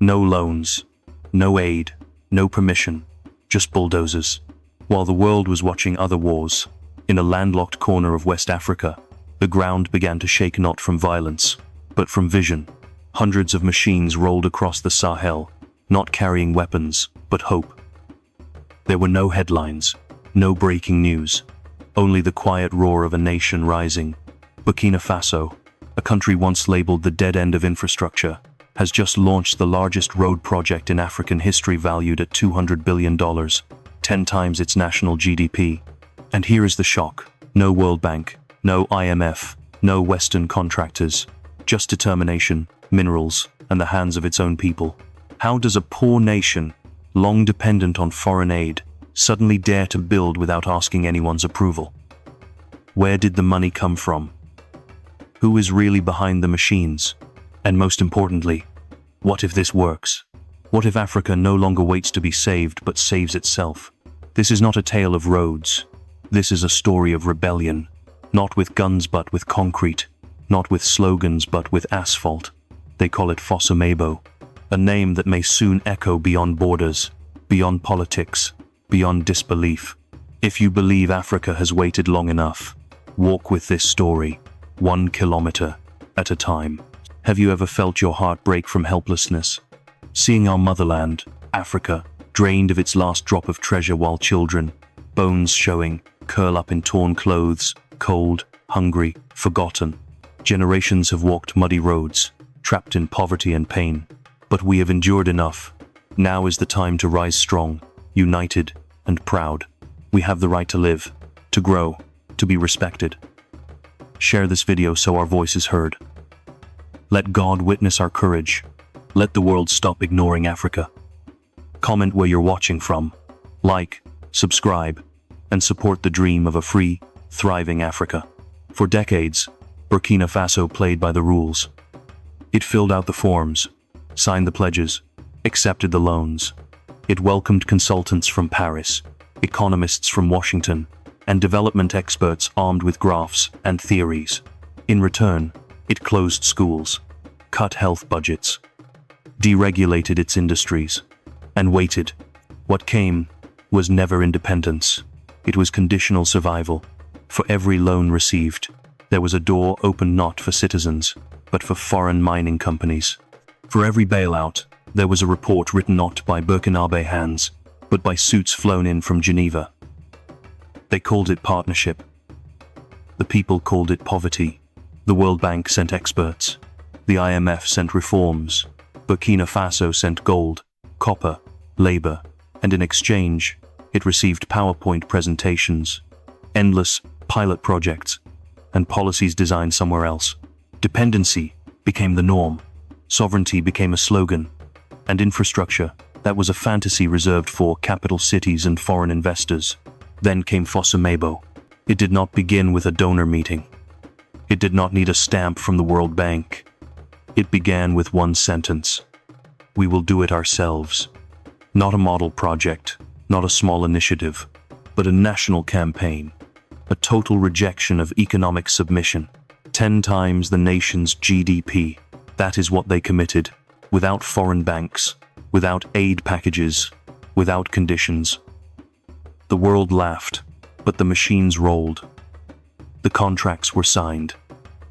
No loans, no aid, no permission, just bulldozers. While the world was watching other wars, in a landlocked corner of West Africa, the ground began to shake not from violence, but from vision. Hundreds of machines rolled across the Sahel, not carrying weapons, but hope. There were no headlines, no breaking news, only the quiet roar of a nation rising. Burkina Faso, a country once labeled the dead end of infrastructure, has just launched the largest road project in African history valued at $200 billion, 10 times its national GDP. And here is the shock. No World Bank, no IMF, no Western contractors, just determination, minerals, and the hands of its own people. How does a poor nation, long dependent on foreign aid, suddenly dare to build without asking anyone's approval? Where did the money come from? Who is really behind the machines? And most importantly, what if this works? What if Africa no longer waits to be saved but saves itself? This is not a tale of roads. This is a story of rebellion, not with guns but with concrete, not with slogans but with asphalt. They call it Fosso, a name that may soon echo beyond borders, beyond politics, beyond disbelief. If you believe Africa has waited long enough, walk with this story, 1 kilometer at a time. Have you ever felt your heart break from helplessness? Seeing our motherland, Africa, drained of its last drop of treasure while children, bones showing, curl up in torn clothes, cold, hungry, forgotten. Generations have walked muddy roads, trapped in poverty and pain. But we have endured enough. Now is the time to rise strong, united, and proud. We have the right to live, to grow, to be respected. Share this video so our voice is heard. Let God witness our courage. Let the world stop ignoring Africa. Comment where you're watching from. Like, subscribe, and support the dream of a free, thriving Africa. For decades, Burkina Faso played by the rules. It filled out the forms, signed the pledges, accepted the loans. It welcomed consultants from Paris, economists from Washington, and development experts armed with graphs and theories. In return, it closed schools, cut health budgets, deregulated its industries, and waited. What came was never independence. It was conditional survival. For every loan received, there was a door opened not for citizens, but for foreign mining companies. For every bailout, there was a report written not by Burkinabe hands, but by suits flown in from Geneva. They called it partnership. The people called it poverty. The World Bank sent experts. The IMF sent reforms. Burkina Faso sent gold, copper, labor, and in exchange, it received PowerPoint presentations, endless pilot projects, and policies designed somewhere else. Dependency became the norm. Sovereignty became a slogan. And infrastructure, that was a fantasy reserved for capital cities and foreign investors. Then came Fosso. It did not begin with a donor meeting. It did not need a stamp from the World Bank. It began with one sentence. We will do it ourselves. Not a model project, not a small initiative, but a national campaign. A total rejection of economic submission. 10 times the nation's GDP. That is what they committed, without foreign banks, without aid packages, without conditions. The world laughed, but the machines rolled. The contracts were signed.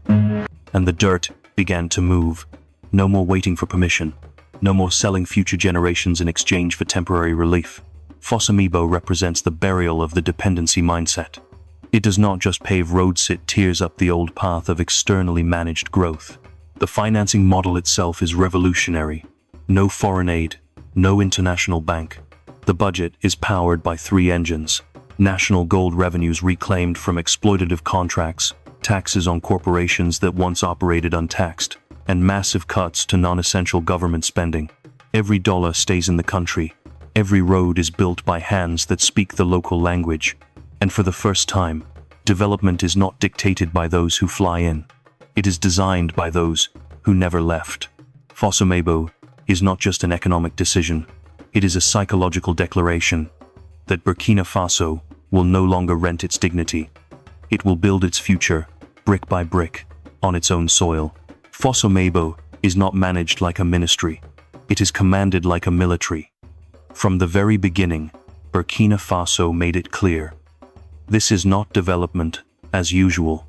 And the dirt began to move. No more waiting for permission. No more selling future generations in exchange for temporary relief. Fosso represents the burial of the dependency mindset. It does not just pave roads, it tears up the old path of externally managed growth. The financing model itself is revolutionary. No foreign aid, no international bank. The budget is powered by 3 engines. National gold revenues reclaimed from exploitative contracts, taxes on corporations that once operated untaxed, and massive cuts to non-essential government spending. Every dollar stays in the country. Every road is built by hands that speak the local language. And for the first time, development is not dictated by those who fly in. It is designed by those who never left. Fosso is not just an economic decision. It is a psychological declaration that Burkina Faso will no longer rent its dignity. It will build its future, brick by brick, on its own soil. Fosso is not managed like a ministry. It is commanded like a military. From the very beginning, Burkina Faso made it clear. This is not development as usual.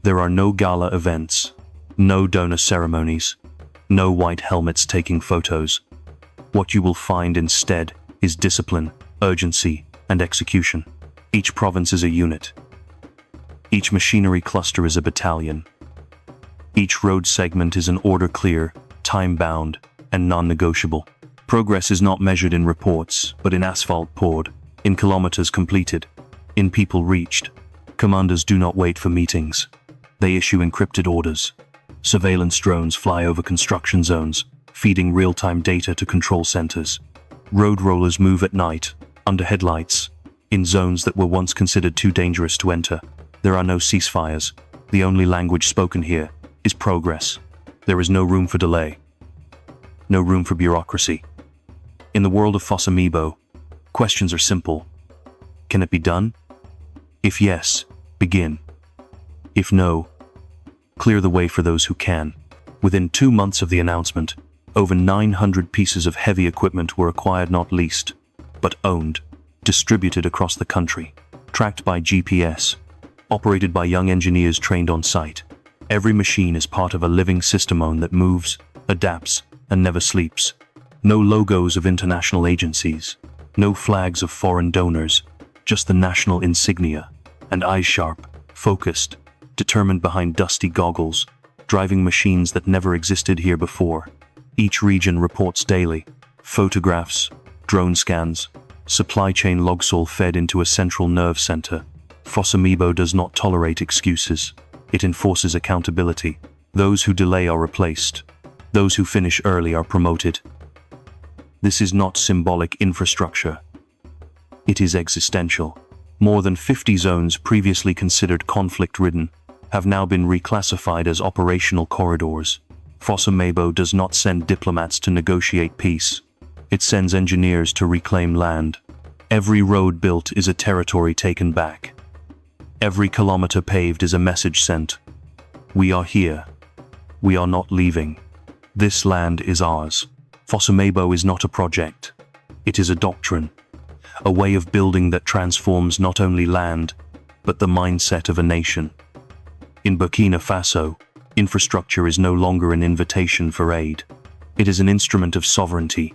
There are no gala events, no donor ceremonies, no white helmets taking photos. What you will find instead is discipline, urgency, and execution. Each province is a unit. Each machinery cluster is a battalion. Each road segment is an order clear, time-bound, and non-negotiable. Progress is not measured in reports, but in asphalt poured, in kilometers completed, in people reached. Commanders do not wait for meetings. They issue encrypted orders. Surveillance drones fly over construction zones, feeding real-time data to control centers. Road rollers move at night, under headlights, in zones that were once considered too dangerous to enter. There are no ceasefires. The only language spoken here is progress. There is no room for delay. No room for bureaucracy. In the world of Fossamibo, questions are simple. Can it be done? If yes, begin. If no, clear the way for those who can. Within 2 months of the announcement, over 900 pieces of heavy equipment were acquired, not leased, but owned, distributed across the country, tracked by GPS, operated by young engineers trained on site. Every machine is part of a living system that moves, adapts, and never sleeps. No logos of international agencies, no flags of foreign donors, just the national insignia, and eyes sharp, focused, determined behind dusty goggles, driving machines that never existed here before. Each region reports daily, photographs, drone scans, supply chain logs all fed into a central nerve center. Fossamibo does not tolerate excuses. It enforces accountability. Those who delay are replaced. Those who finish early are promoted. This is not symbolic infrastructure. It is existential. More than 50 zones previously considered conflict-ridden have now been reclassified as operational corridors. Fossamibo does not send diplomats to negotiate peace. It sends engineers to reclaim land. Every road built is a territory taken back. Every kilometer paved is a message sent. We are here. We are not leaving. This land is ours. Fossamibo is not a project. It is a doctrine. A way of building that transforms not only land, but the mindset of a nation. In Burkina Faso, infrastructure is no longer an invitation for aid. It is an instrument of sovereignty,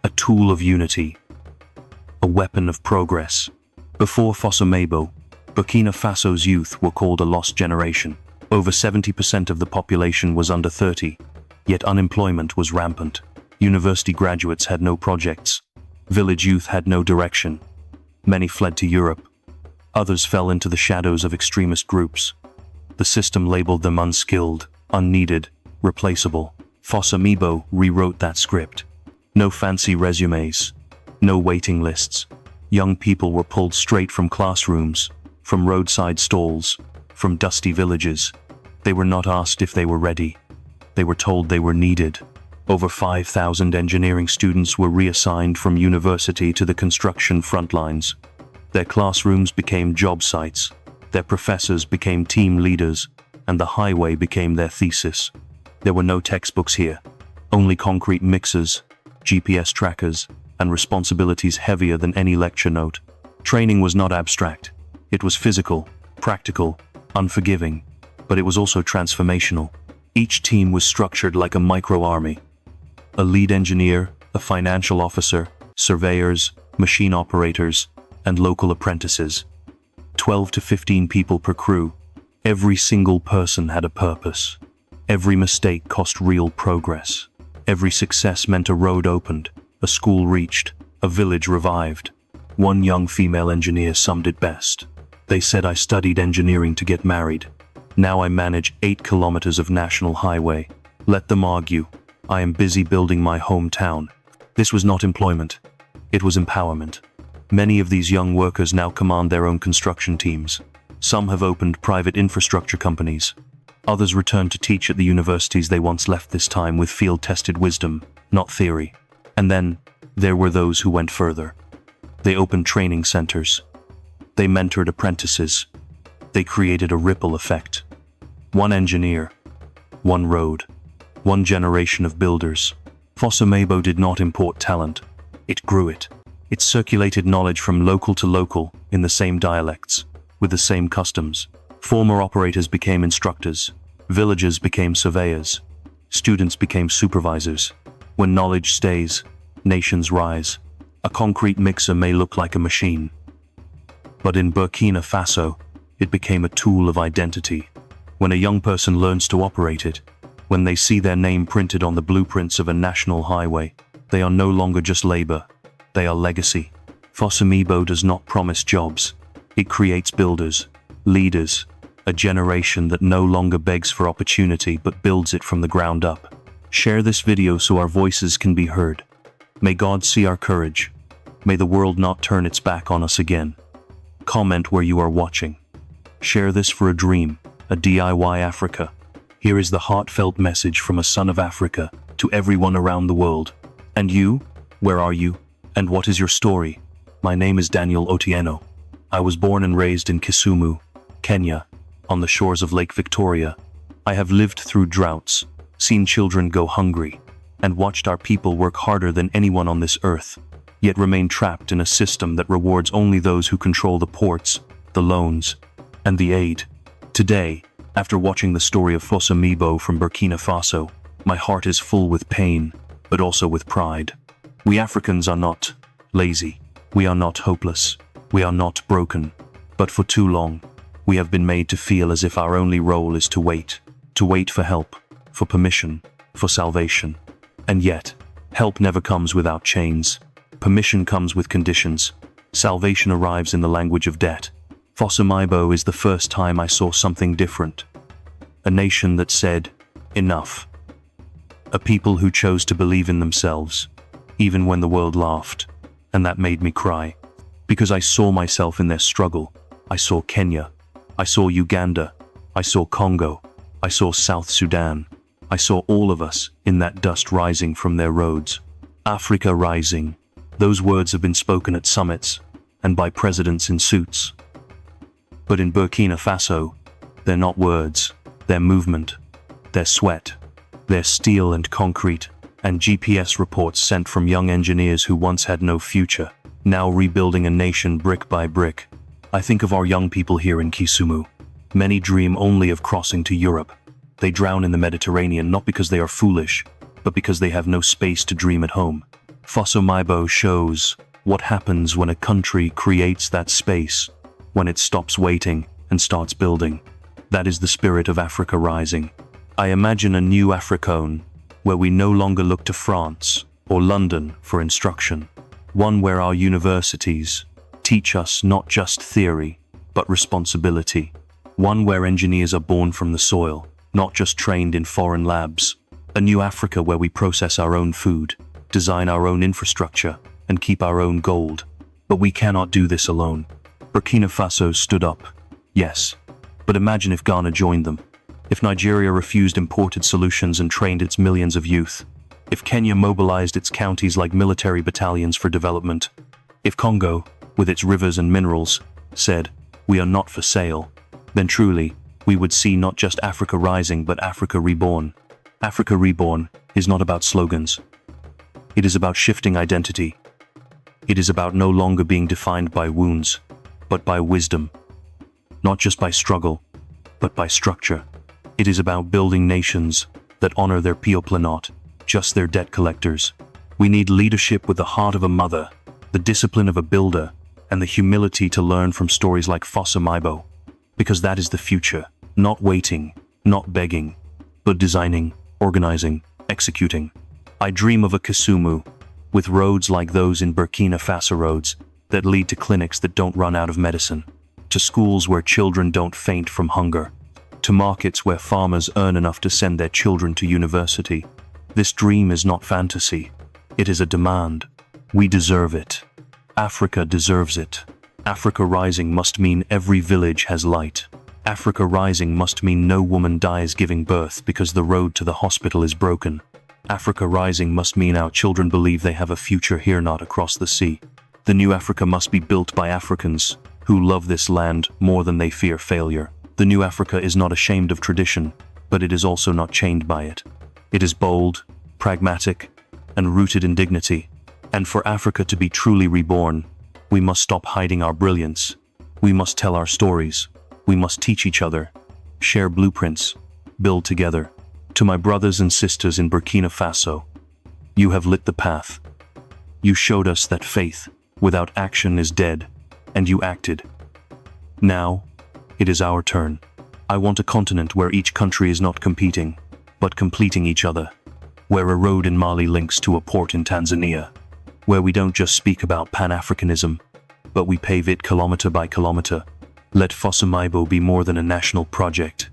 a tool of unity, a weapon of progress. Before Fossamibo, Burkina Faso's youth were called a lost generation. Over 70% of the population was under 30, yet unemployment was rampant. University graduates had no projects. Village youth had no direction. Many fled to Europe. Others fell into the shadows of extremist groups. The system labeled them unskilled, unneeded, replaceable. Fossamibo rewrote that script. No fancy resumes, no waiting lists. Young people were pulled straight from classrooms, from roadside stalls, from dusty villages. They were not asked if they were ready. They were told they were needed. Over 5,000 engineering students were reassigned from university to the construction front lines. Their classrooms became job sites. Their professors became team leaders, and the highway became their thesis. There were no textbooks here, only concrete mixers, GPS trackers, and responsibilities heavier than any lecture note. Training was not abstract. It was physical, practical, unforgiving, but it was also transformational. Each team was structured like a micro-army. A lead engineer, a financial officer, surveyors, machine operators, and local apprentices. 12 to 15 people per crew. Every single person had a purpose. Every mistake cost real progress. Every success meant a road opened, a school reached, a village revived. One young female engineer summed it best. They said, "I studied engineering to get married. Now I manage 8 kilometers of national highway. Let them argue. I am busy building my hometown." This was not employment. It was empowerment. Many of these young workers now command their own construction teams. Some have opened private infrastructure companies. Others return to teach at the universities they once left, this time with field-tested wisdom, not theory. And then, there were those who went further. They opened training centers. They mentored apprentices. They created a ripple effect. One engineer, one road, one generation of builders, Fosamabo did not import talent. It grew it. It circulated knowledge from local to local in the same dialects, with the same customs. Former operators became instructors. Villagers became surveyors. Students became supervisors. When knowledge stays, nations rise. A concrete mixer may look like a machine, but in Burkina Faso, it became a tool of identity. When a young person learns to operate it, when they see their name printed on the blueprints of a national highway, they are no longer just labor, they are legacy. Fosamabo does not promise jobs. It creates builders, leaders, a generation that no longer begs for opportunity but builds it from the ground up. Share this video so our voices can be heard. May God see our courage. May the world not turn its back on us again. Comment where you are watching. Share this for a dream, a DIY Africa. Here is the heartfelt message from a son of Africa to everyone around the world. And you? Where are you? And what is your story? My name is Daniel Otieno. I was born and raised in Kisumu, Kenya, on the shores of Lake Victoria. I have lived through droughts, seen children go hungry, and watched our people work harder than anyone on this earth, yet remain trapped in a system that rewards only those who control the ports, the loans, and the aid. Today, after watching the story of Fosamabo from Burkina Faso, my heart is full with pain, but also with pride. We Africans are not lazy. We are not hopeless. We are not broken. But for too long, we have been made to feel as if our only role is to wait for help, for permission, for salvation. And yet, help never comes without chains. Permission comes with conditions. Salvation arrives in the language of debt. Fosamabo is the first time I saw something different. A nation that said, enough. A people who chose to believe in themselves, even when the world laughed. And that made me cry. Because I saw myself in their struggle. I saw Kenya. I saw Uganda. I saw Congo. I saw South Sudan. I saw all of us in that dust rising from their roads. Africa rising. Those words have been spoken at summits and by presidents in suits. But in Burkina Faso, they're not words, they're movement, they're sweat, they're steel and concrete, and GPS reports sent from young engineers who once had no future, now rebuilding a nation brick by brick. I think of our young people here in Kisumu. Many dream only of crossing to Europe. They drown in the Mediterranean not because they are foolish, but because they have no space to dream at home. Fosamabo shows what happens when a country creates that space, when it stops waiting and starts building. That is the spirit of Africa rising. I imagine a new Africone, where we no longer look to France or London for instruction. One where our universities teach us not just theory, but responsibility. One where engineers are born from the soil, not just trained in foreign labs. A new Africa where we process our own food, design our own infrastructure, and keep our own gold. But we cannot do this alone. Burkina Faso stood up, yes. But imagine if Ghana joined them. If Nigeria refused imported solutions and trained its millions of youth. If Kenya mobilized its counties like military battalions for development. If Congo, with its rivers and minerals, said, "We are not for sale," then truly, we would see not just Africa rising but Africa reborn. Africa reborn is not about slogans. It is about shifting identity. It is about no longer being defined by wounds, but by wisdom. Not just by struggle, but by structure. It is about building nations that honor their people, not just their debt collectors. We need leadership with the heart of a mother, the discipline of a builder, and the humility to learn from stories like Fosamabo. Because that is the future. Not waiting, not begging, but designing, organizing, executing. I dream of a Kisumu, with roads like those in Burkina Faso, roads that lead to clinics that don't run out of medicine, to schools where children don't faint from hunger, to markets where farmers earn enough to send their children to university. This dream is not fantasy. It is a demand. We deserve it. Africa deserves it. Africa rising must mean every village has light. Africa rising must mean no woman dies giving birth because the road to the hospital is broken. Africa rising must mean our children believe they have a future here, not across the sea. The new Africa must be built by Africans who love this land more than they fear failure. The new Africa is not ashamed of tradition, but it is also not chained by it. It is bold, pragmatic, and rooted in dignity. And for Africa to be truly reborn, we must stop hiding our brilliance. We must tell our stories. We must teach each other, share blueprints, build together. To my brothers and sisters in Burkina Faso, you have lit the path. You showed us that faith without action is dead, and you acted. Now, it is our turn. I want a continent where each country is not competing, but completing each other. Where a road in Mali links to a port in Tanzania. Where we don't just speak about Pan-Africanism, but we pave it kilometer by kilometer. Let Fossomaibo be more than a national project.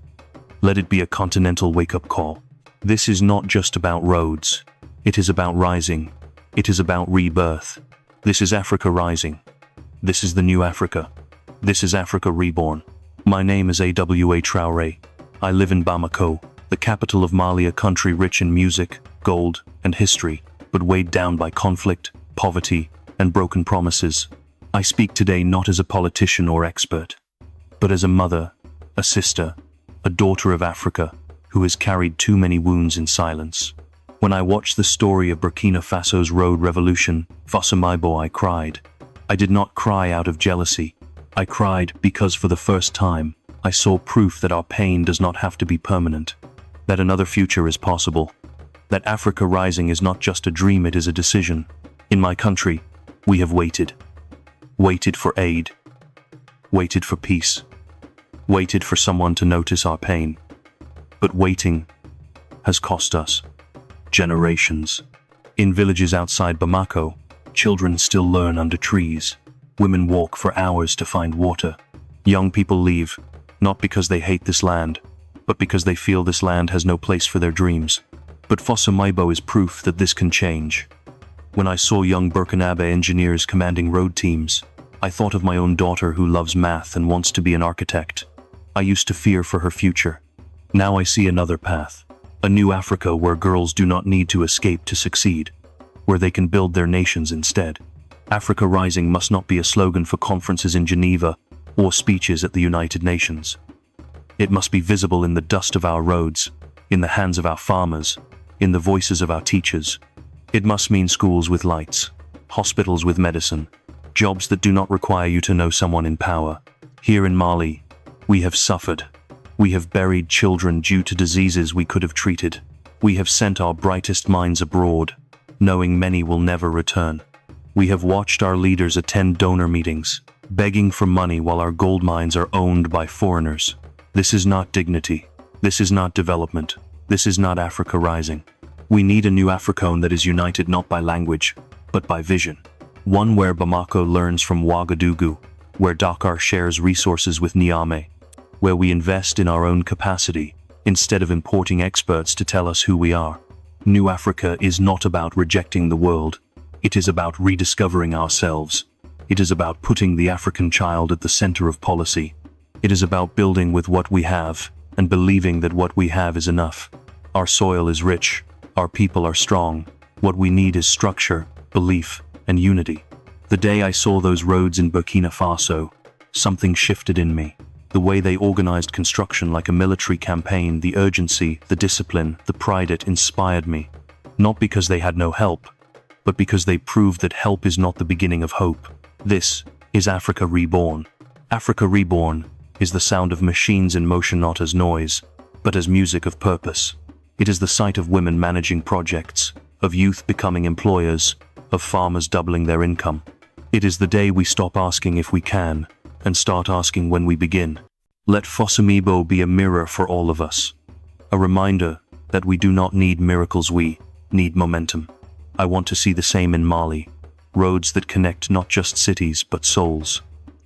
Let it be a continental wake-up call. This is not just about roads. It is about rising. It is about rebirth. This is Africa rising. This is the new Africa. This is Africa reborn. My name is AWA Traoré. I live in Bamako, the capital of Mali, a country rich in music, gold, and history, but weighed down by conflict, poverty, and broken promises. I speak today not as a politician or expert, but as a mother, a sister, a daughter of Africa who has carried too many wounds in silence. When I watched the story of Burkina Faso's road revolution, Fossomaibo, I cried. I did not cry out of jealousy. I cried because for the first time, I saw proof that our pain does not have to be permanent, that another future is possible, that Africa rising is not just a dream, it is a decision. In my country, we have waited. Waited for aid. Waited for peace. Waited for someone to notice our pain. But waiting has cost us generations. In villages outside Bamako, children still learn under trees. Women walk for hours to find water. Young people leave, not because they hate this land, but because they feel this land has no place for their dreams. But Fossomaibo is proof that this can change. When I saw young Burkinabe engineers commanding road teams, I thought of my own daughter who loves math and wants to be an architect. I used to fear for her future. Now I see another path. A new Africa where girls do not need to escape to succeed, where they can build their nations instead. Africa Rising must not be a slogan for conferences in Geneva or speeches at the United Nations. It must be visible in the dust of our roads, in the hands of our farmers, in the voices of our teachers. It must mean schools with lights, hospitals with medicine, jobs that do not require you to know someone in power. Here in Mali, we have suffered. We have buried children due to diseases we could have treated. We have sent our brightest minds abroad, knowing many will never return. We have watched our leaders attend donor meetings, begging for money while our gold mines are owned by foreigners. This is not dignity. This is not development. This is not Africa rising. We need a new Africone that is united not by language, but by vision. One where Bamako learns from Ouagadougou, where Dakar shares resources with Niamey, where we invest in our own capacity, instead of importing experts to tell us who we are. New Africa is not about rejecting the world. It is about rediscovering ourselves. It is about putting the African child at the center of policy. It is about building with what we have and believing that what we have is enough. Our soil is rich. Our people are strong. What we need is structure, belief, and unity. The day I saw those roads in Burkina Faso, something shifted in me. The way they organized construction like a military campaign, the urgency, the discipline, the pride, it inspired me. Not because they had no help, but because they proved that help is not the beginning of hope. This is Africa Reborn. Africa Reborn is the sound of machines in motion not as noise, but as music of purpose. It is the sight of women managing projects, of youth becoming employers, of farmers doubling their income. It is the day we stop asking if we can, and start asking when we begin. Let Fossomaibo be a mirror for all of us. A reminder that we do not need miracles, we need momentum. I want to see the same in Mali. Roads that connect not just cities but souls.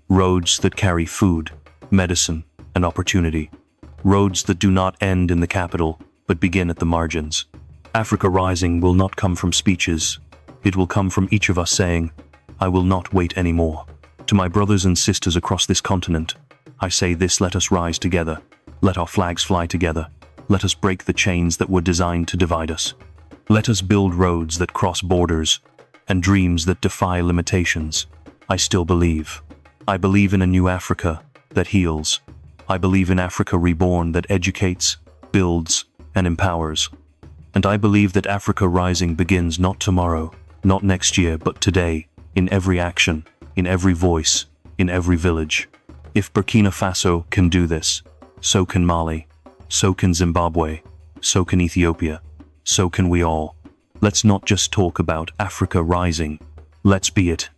Roads that carry food, medicine, and opportunity. Roads that do not end in the capital but begin at the margins. Africa Rising will not come from speeches. It will come from each of us saying, I will not wait anymore. To my brothers and sisters across this continent, I say this: let us rise together. Let our flags fly together. Let us break the chains that were designed to divide us. Let us build roads that cross borders and dreams that defy limitations. I still believe. I believe in a new Africa that heals. I believe in Africa Reborn that educates, builds, and empowers. And I believe that Africa rising begins not tomorrow, not next year, but today, in every action, in every voice, in every village. If Burkina Faso can do this, so can Mali, so can Zimbabwe, so can Ethiopia, so can we all. Let's not just talk about Africa rising. Let's be it.